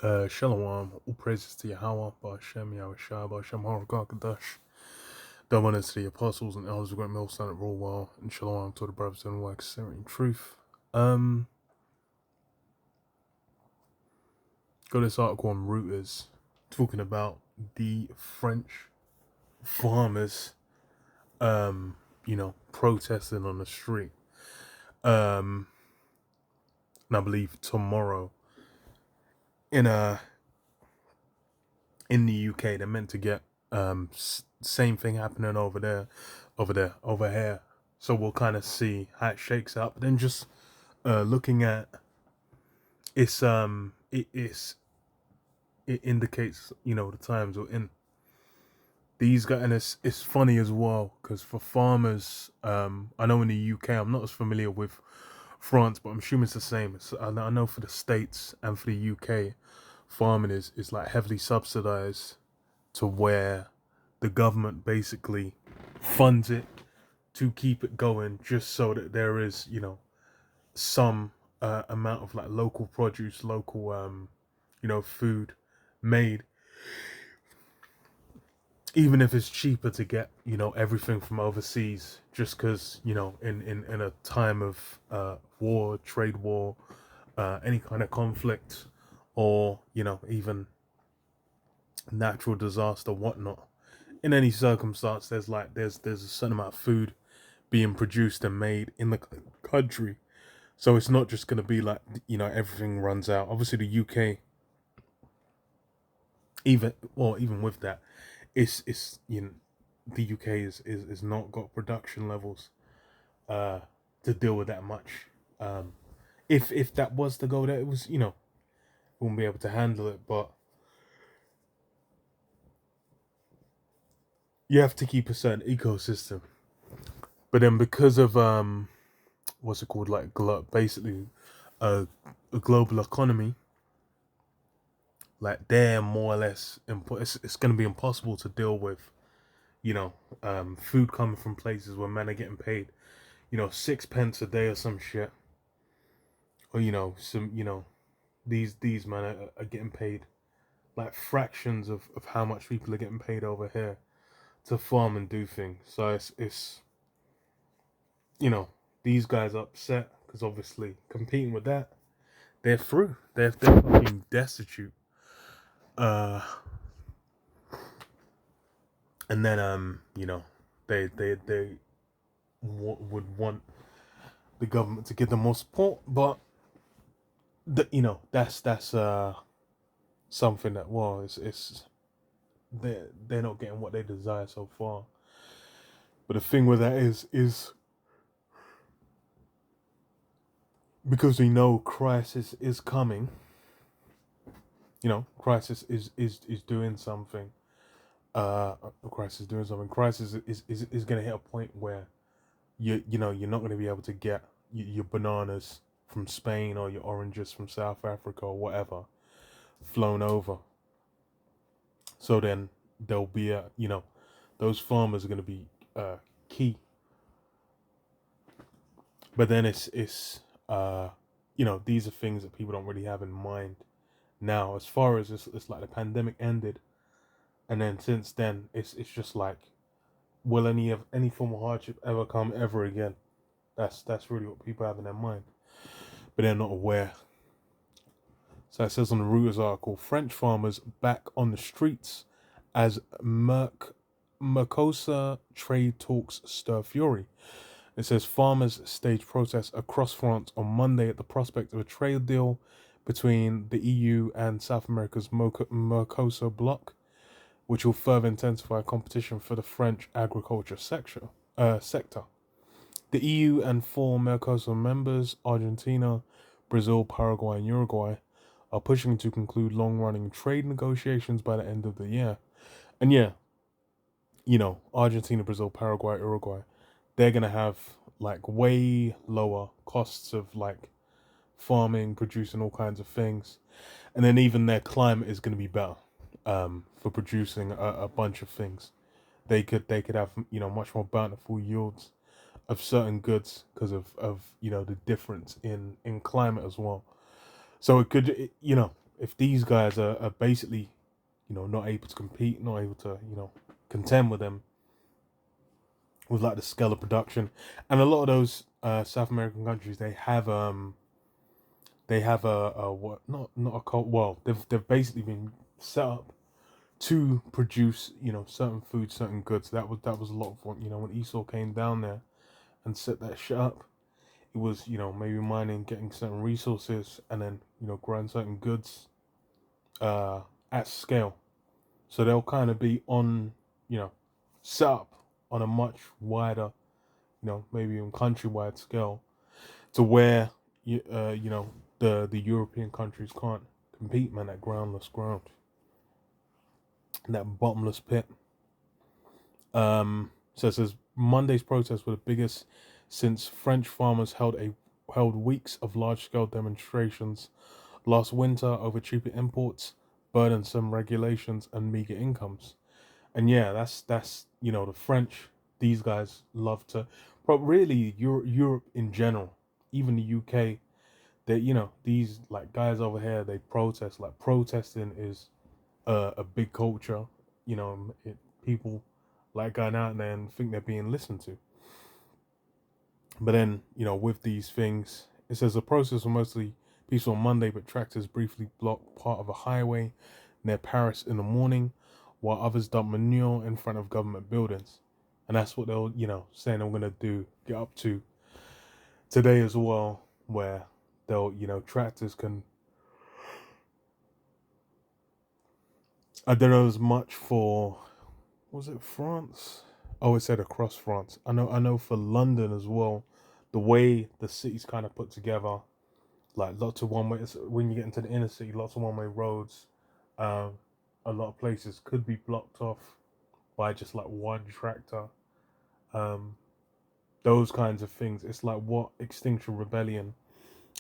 Shalom, all praises to Yahweh, Ba'ashem, Yahushua, Ba'ashem, Harakakadash. Dominance to the apostles and elders of Great Millstone at Rule Well, and Shalom to the brothers and works in truth. Got this article on Reuters talking about the French farmers, protesting on the street. And I believe tomorrow in the UK they're meant to get same thing happening over here. So we'll kind of see how it shakes out. But then just looking at it indicates the times we're in. These guys, and it's funny as well because for farmers, I know in the UK I'm not as familiar with France, but I'm assuming it's the same. I know for the States and for the UK, farming is like heavily subsidized to where the government basically funds it to keep it going, just so that there is some amount of like local produce, local food made, even if it's cheaper to get everything from overseas, just because in a time of war, trade war, any kind of conflict, or even natural disaster, whatnot, in any circumstance, there's a certain amount of food being produced and made in the country. So it's not just going to be like everything runs out. Obviously the UK, even with that, it's the UK is not got production levels to deal with that much. If that was to go there, it was wouldn't be able to handle it. But you have to keep a certain ecosystem. But then because of what's it called, like basically a global economy, like they're more or less it's going to be impossible to deal with food coming from places where men are getting paid 6 pence a day or some shit, or these men are getting paid like fractions of how much people are getting paid over here to farm and do things. So it's these guys are upset because obviously competing with that, they're through. They're fucking destitute. And then they would want the government to give them more support, but that's something that it's they're not getting what they desire so far. But the thing with that is because we know crisis is coming. Crisis is doing something. Crisis is doing something. Crisis is going to hit a point where you're not going to be able to get your bananas from Spain or your oranges from South Africa or whatever flown over. So then there'll be those farmers are going to be key. But then it's these are things that people don't really have in mind now. As far as it's like the pandemic ended, and then since then it's just like, will any form of hardship ever come ever again? That's really what people have in their mind, but they're not aware. So it says on the Reuters article, French farmers back on the streets as Mercosur trade talks stir fury. It says farmers staged protests across France on Monday at the prospect of a trade deal between the EU and South America's Mercosur bloc, which will further intensify competition for the French agriculture sector. The EU and four Mercosur members, Argentina, Brazil, Paraguay, and Uruguay, are pushing to conclude long-running trade negotiations by the end of the year. And yeah, Argentina, Brazil, Paraguay, Uruguay, they're going to have like way lower costs of like farming, producing all kinds of things. And then even their climate is going to be better for producing a bunch of things. They could have much more bountiful yields of certain goods because of the difference in climate as well. So it could if these guys are basically, not able to compete, not able to, contend with them with like the scale of production, and a lot of those South American countries, they have a what not a cult. Well, they've basically been set up to produce certain food, certain goods. That was a lot of what when Esau came down there and set that shit up. It was maybe mining, getting certain resources, and then growing certain goods at scale. So they'll kind of be on set up on a much wider maybe even countrywide scale to where the European countries can't compete, man. That groundless ground, that bottomless pit. So it says Monday's protests were the biggest since French farmers held weeks of large-scale demonstrations last winter over cheaper imports, burdensome regulations, and meager incomes. And yeah, that's the French. These guys love to, but really Europe in general, even the UK. That these like guys over here, they protest. Like protesting is a big culture. People like going out there and think they're being listened to. But then with these things, it says the process was mostly peaceful on Monday, but tractors briefly blocked part of a highway near Paris in the morning, while others dumped manure in front of government buildings. And that's what they'll saying they're gonna get up to today as well, where they'll tractors can. I don't know as much for, was it France? Oh, it said across France. I know for London as well, the way the city's kind of put together, like lots of one way. When you get into the inner city, lots of one way roads. Um, a lot of places could be blocked off by just like one tractor. Um, those kinds of things. It's like what Extinction Rebellion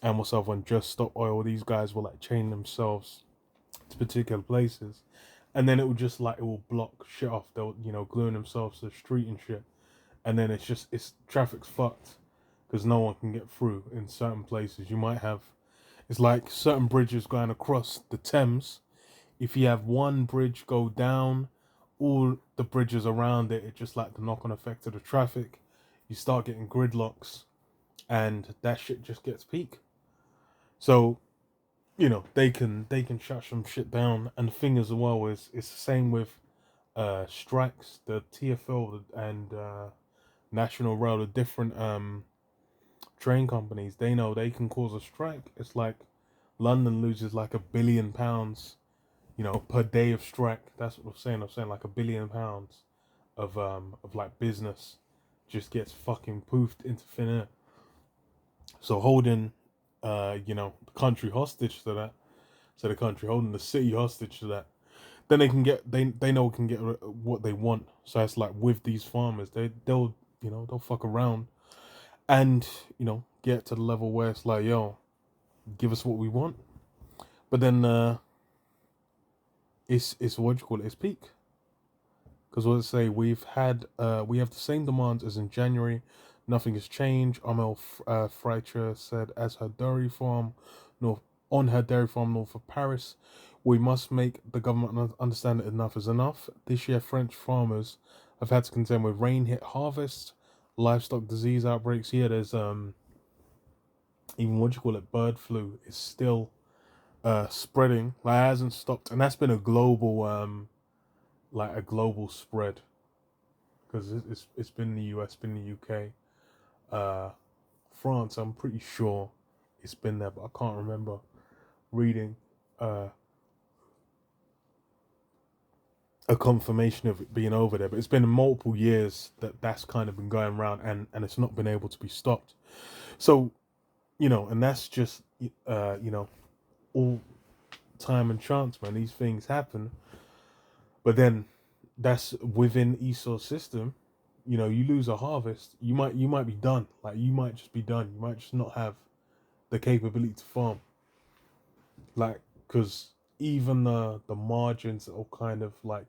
and what's other one, Just Stop Oil. These guys will like chain themselves to particular places, and then it will block shit off. They'll gluing themselves to the street and shit, and then it's traffic's fucked because no one can get through in certain places. You might have, it's like certain bridges going across the Thames. If you have one bridge go down, all the bridges around it, it's just like the knock-on effect of the traffic. You start getting gridlocks, and that shit just gets peak. So they can shut some shit down. And the thing as well is it's the same with strikes. The TfL and National Rail, the different train companies, they know they can cause a strike. It's like London loses like £1 billion, per day of strike. That's what I'm saying. I'm saying like £1 billion of like business just gets fucking poofed into thin air. So holding the country hostage to that. So the country holding the city hostage to that. Then they know can get what they want. So it's like with these farmers, they'll fuck around and get to the level where it's like, yo, give us what we want. But then it's what you call it, it's peak. Because what I say, we have the same demands as in January. Nothing has changed. Amel Freicher said as her dairy farm north on her dairy farm north of Paris. We must make the government understand that enough is enough. This year, French farmers have had to contend with rain-hit harvests, livestock disease outbreaks. Yeah, there's even what you call it, bird flu is still spreading. Like it hasn't stopped, and that's been a global spread because it's been in the US, been in the UK, France. I'm pretty sure it's been there, but I can't remember reading a confirmation of it being over there. But it's been multiple years that's kind of been going around, and it's not been able to be stopped. So and that's just all time and chance, man. These things happen, but then that's within Esau's system. You lose a harvest, you might be done. Like you might just be done. You might just not have the capability to farm. Like because even the margins are kind of like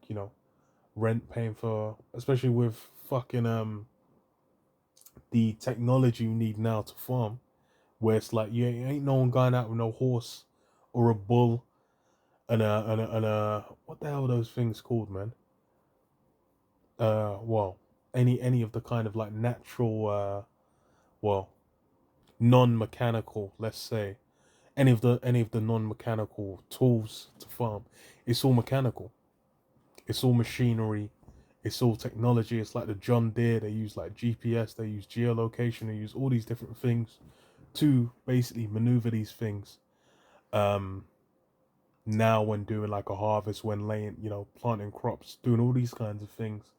rent paying for, especially with fucking the technology you need now to farm, where it's like you ain't no one going out with no horse or a bull what the hell are those things called, man? Well, any of the kind of like natural, well, non-mechanical, let's say, any of the non-mechanical tools to farm, it's all mechanical. It's all machinery. It's all technology. It's like the John Deere. They use like GPS. They use geolocation. They use all these different things to basically maneuver these things. Um, Now when doing like a harvest, when laying, planting crops, doing all these kinds of things,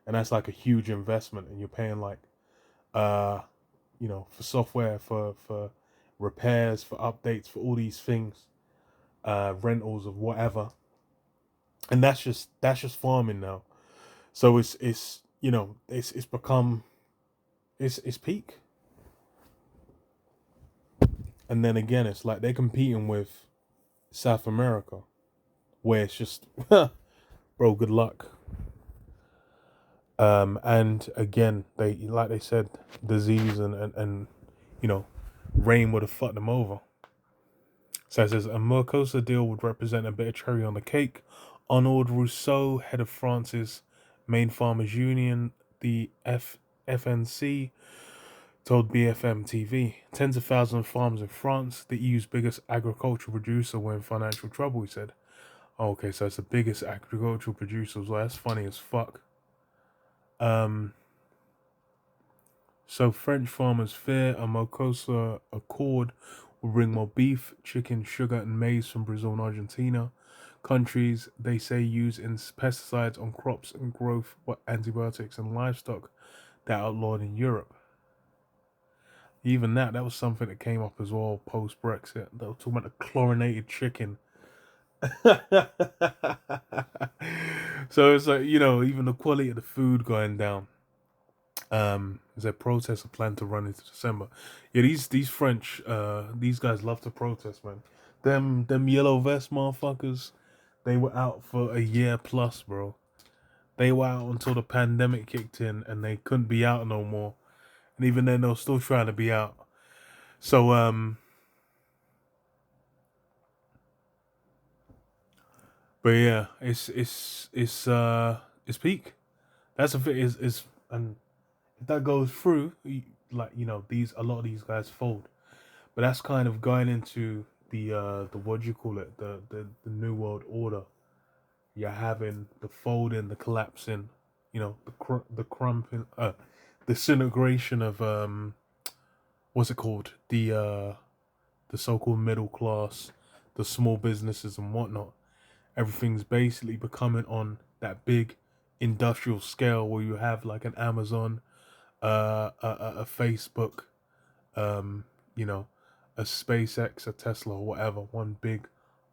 and that's like a huge investment, and you're paying like, uh, for software, for repairs, for updates, for all these things, rentals of whatever, and that's just farming now. So it's become it's peak, and then again it's like they're competing with South America, where it's just bro, good luck. And again, they like they said, disease and you know, rain would have fucked them over. So it says a Mercosur deal would represent a bit of cherry on the cake. Arnaud Rousseau, head of France's main farmers union, the FNC, told BFM TV, tens of thousands of farms in France, the EU's biggest agricultural producer, were in financial trouble, he said. Oh, okay, so it's the biggest agricultural producer as well. That's funny as fuck. Um, so French farmers fear a Mercosur accord will bring more beef, chicken, sugar, and maize from Brazil and Argentina. Countries they say use in pesticides on crops and growth antibiotics and livestock that outlawed in Europe. Even that was something that came up as well post Brexit. They were talking about the chlorinated chicken. So it's like, even the quality of the food going down. There's a protest planned to run into December. Yeah, these French, these guys love to protest, man. Them yellow vest motherfuckers, they were out for a year plus, bro. They were out until the pandemic kicked in, and they couldn't be out no more. And even then, they were still trying to be out. So, but yeah, it's peak. That's a bit is and if that goes through, like these a lot of these guys fold. But that's kind of going into the what do you call it, the new world order. You're having the folding, the collapsing, the crumping, the disintegration of what's it called, the so-called middle class, the small businesses and whatnot. Everything's basically becoming on that big industrial scale where you have like an Amazon, a Facebook, um, you know, a SpaceX, a Tesla, or whatever, one big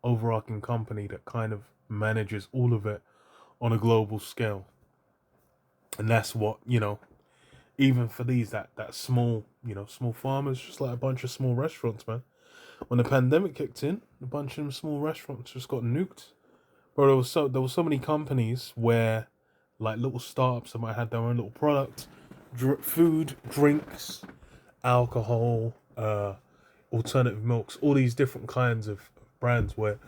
overarching company that kind of manages all of it on a global scale. And that's what, even for these that small, small farmers, just like a bunch of small restaurants, man. When the pandemic kicked in, a bunch of them small restaurants just got nuked. Bro, there was so many companies where like little startups that might have their own little product, food, drinks, alcohol, alternative milks, all these different kinds of brands. Where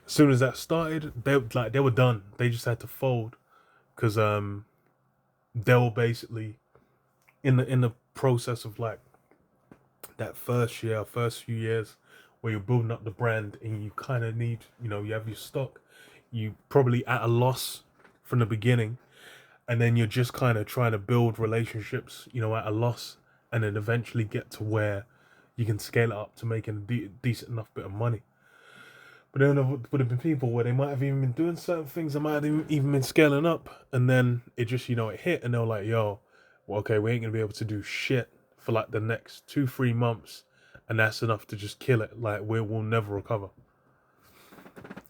as soon as that started, they were done. They just had to fold because they were basically in the process of like that first few years where you're building up the brand and you kind of need, you have your stock, you probably at a loss from the beginning, and then you're just kind of trying to build relationships, at a loss, and then eventually get to where you can scale it up to making a decent enough bit of money. But then there would have been people where they might have even been doing certain things, they might have even been scaling up, and then it just, it hit, and they were like, yo, well, okay, we ain't gonna be able to do shit for like the next 2-3 months, and that's enough to just kill it. Like we'll never recover.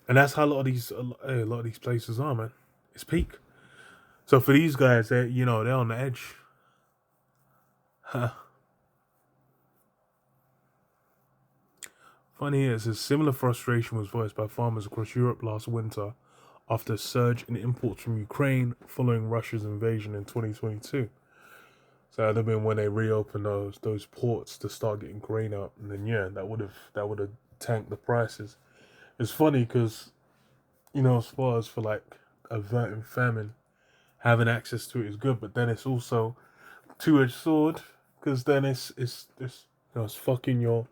And that's how a lot of these places are, man. It's peak. So for these guys, they're on the edge. Huh. Funny is, a similar frustration was voiced by farmers across Europe last winter after a surge in imports from Ukraine following Russia's invasion in 2022. So that'd have been when they reopened those ports to start getting grain out, and then yeah, that would have tanked the prices. It's funny because as far as for like averting famine, having access to it is good, but then it's also two-edged sword because then it's it's fucking your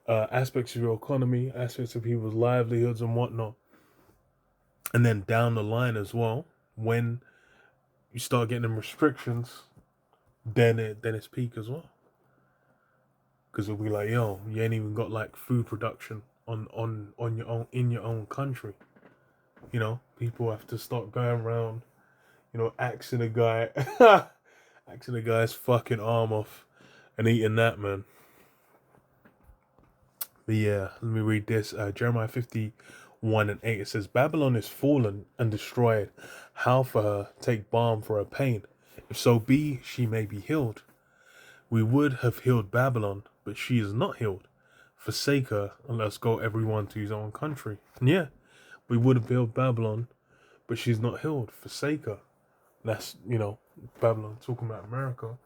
aspects of your economy, aspects of people's livelihoods and whatnot. And then down the line as well, when you start getting them restrictions, then it's peak as well. Because it'll be like, yo, you ain't even got like food production on your own in your own country. People have to start going around, axing a guy, axing a guy's fucking arm off, and eating that, man. But yeah, let me read this. Jeremiah 51:8. It says, Babylon is fallen and destroyed. How for her take balm for her pain? If so be she may be healed. We would have healed Babylon, but she is not healed. Forsake her, and let's go everyone to his own country. And yeah, we would have healed Babylon, but she's not healed. Forsake her. That's, Babylon talking about America.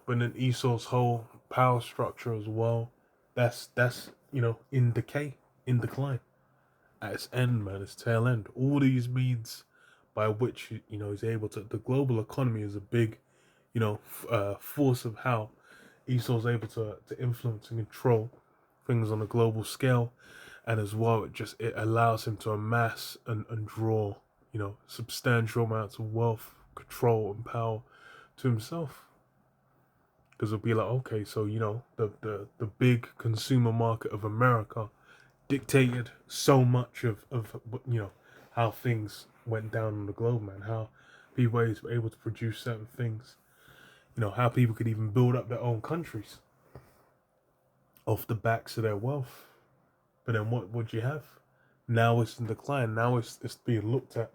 But then Esau's whole power structure as well, that's in decay, in decline, at its end, man, its tail end. All these means by which he's able to. The global economy is a big, force of how Esau's able to influence and control things on a global scale, and as well, it allows him to amass and draw, substantial amounts of wealth, control, and power to himself. Because it'll be like, okay, so the big consumer market of America dictated so much of how things went down on the globe, man. How people were able to produce certain things. How people could even build up their own countries off the backs of their wealth. But then what would you have? Now it's in decline. Now it's being looked at.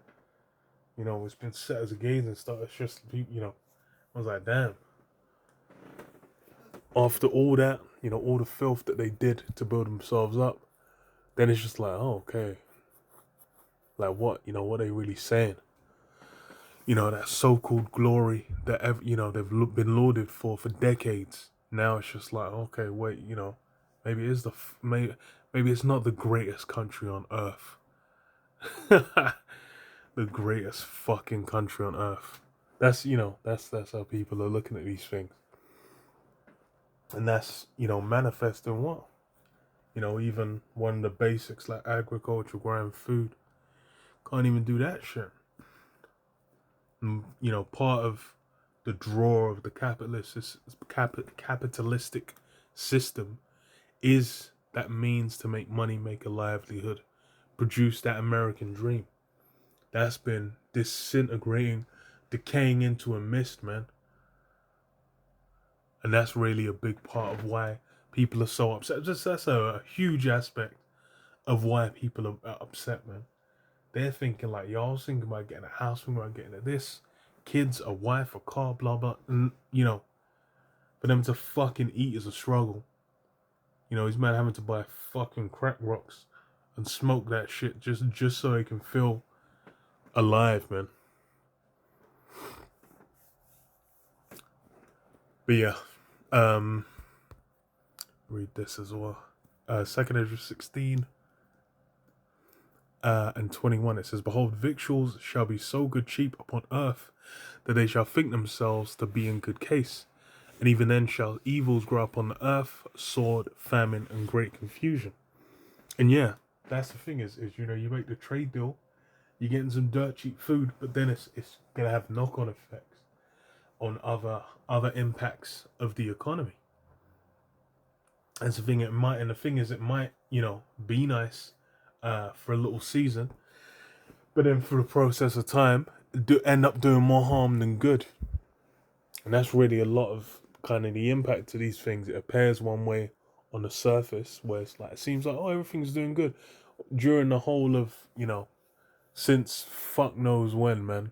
It's been set as a gaze and stuff. It's just I was like, damn. After all that, all the filth that they did to build themselves up, then it's just like, oh, okay. Like what? What are they really saying? That so-called glory that they've been lauded for decades. Now it's just like, okay, wait, maybe it is maybe it's not the greatest country on earth. The greatest fucking country on earth. That's that's how people are looking at these things. And that's, manifesting what? Even one of the basics like agriculture, growing food. Can't even do that shit. And, part of the draw of the capitalistic system is that means to make money, make a livelihood, produce that American dream. That's been disintegrating, decaying into a mist, man. And that's really a big part of why people are so upset. That's a huge aspect of why people are upset, man. They're thinking like, yo, I was thinking about getting a house, thinking about getting this, kids, a wife, a car, blah, blah. And, for them to fucking eat is a struggle. These men having to buy fucking crack rocks and smoke that shit just so they can feel alive, man. But yeah, read this as well. 2nd Ezra 16 and 21. It says, Behold, victuals shall be so good cheap upon earth that they shall think themselves to be in good case. And even then shall evils grow up on the earth, sword, famine, and great confusion. And yeah, that's the thing is you make the trade deal, you're getting some dirt cheap food, but then it's gonna have knock-on effects on other impacts of the economy. That's the thing. The thing is, it might be nice for a little season, but then for the process of time, end up doing more harm than good. And that's really a lot of kind of the impact to these things. It appears one way on the surface, where it's like, it seems like, oh, everything's doing good. During the whole of, since fuck knows when, man.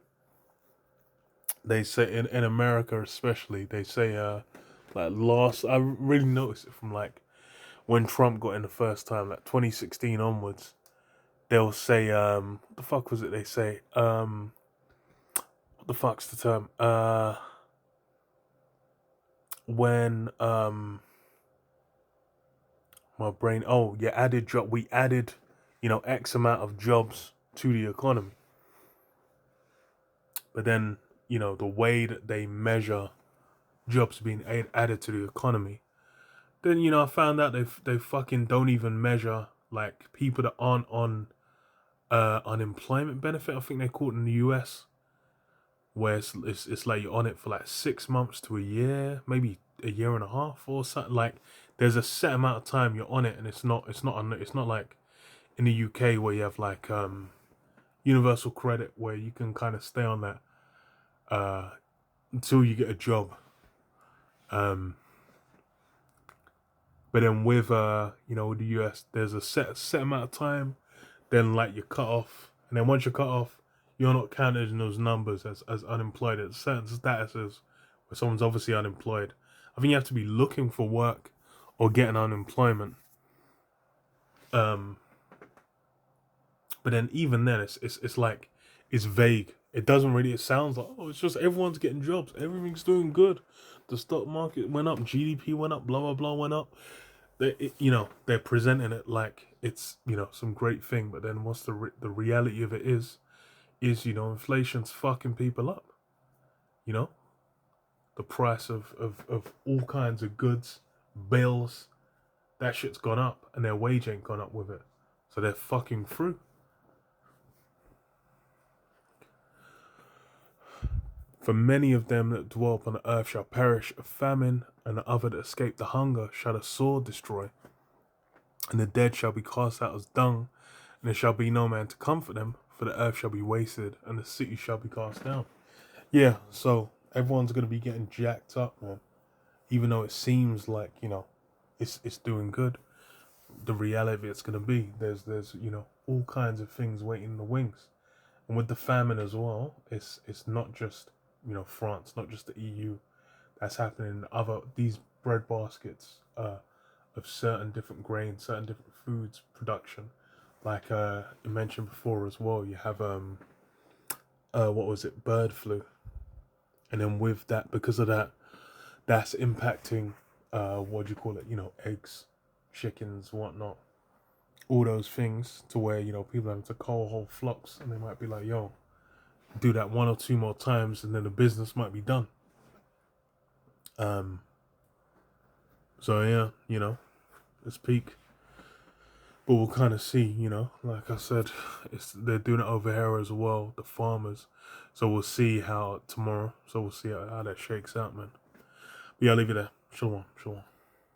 They say, in America especially, they say, I really noticed it from like, when Trump got in the first time, like 2016 onwards, they'll say, what the fuck was it they say? What the fuck's the term? When my brain, oh yeah, we added X amount of jobs to the economy. But then, you know, the way that they measure jobs being added to the economy, then, you know, I found out they fucking don't even measure like people that aren't on unemployment benefit. I think they call it in the US, where it's like you're on it for like 6 months to a year, maybe a year and a half or something. Like there's a set amount of time you're on it, and it's not like in the UK where you have like universal credit where you can kind of stay on that until you get a job. But then with you know, with the US, there's a set amount of time, then like you're cut off, and then once you're cut off, you're not counted in those numbers as unemployed. At certain statuses where someone's obviously unemployed, I think you have to be looking for work or getting unemployment. But then even then, it's like it's vague. It doesn't really. It sounds like, oh, it's just everyone's getting jobs, everything's doing good. The stock market went up, GDP went up, blah blah blah went up. You know, they're presenting it like it's, you know, some great thing, but then what's the reality of it is, you know, inflation's fucking people up. You know, the price of all kinds of goods, bills, that shit's gone up, and their wage ain't gone up with it, so they're fucking through. For many of them that dwell upon the earth shall perish of famine, and the other that escape the hunger shall the sword destroy. And the dead shall be cast out as dung, and there shall be no man to comfort them, for the earth shall be wasted, and the city shall be cast down. Yeah, so everyone's gonna be getting jacked up, man. Even though it seems like, you know, it's doing good. The reality of it's gonna be there's you know, all kinds of things waiting in the wings. And with the famine as well, it's not just, you know, France, not just the EU. That's happening in other these bread baskets of certain different grains, certain different foods production. Like you mentioned before as well, you have what was it, bird flu, and then with that, because of that, that's impacting what do you call it? You know, eggs, chickens, whatnot, all those things, to where, you know, people have to cull whole flocks, and they might be like, yo, do that one or two more times, and then the business might be done. So yeah, you know, it's peak. But we'll kind of see, you know, like I said, they're doing it over here as well, the farmers. So we'll see how tomorrow. So we'll see how that shakes out, man. But yeah, I'll leave it there. Shalom, shalom.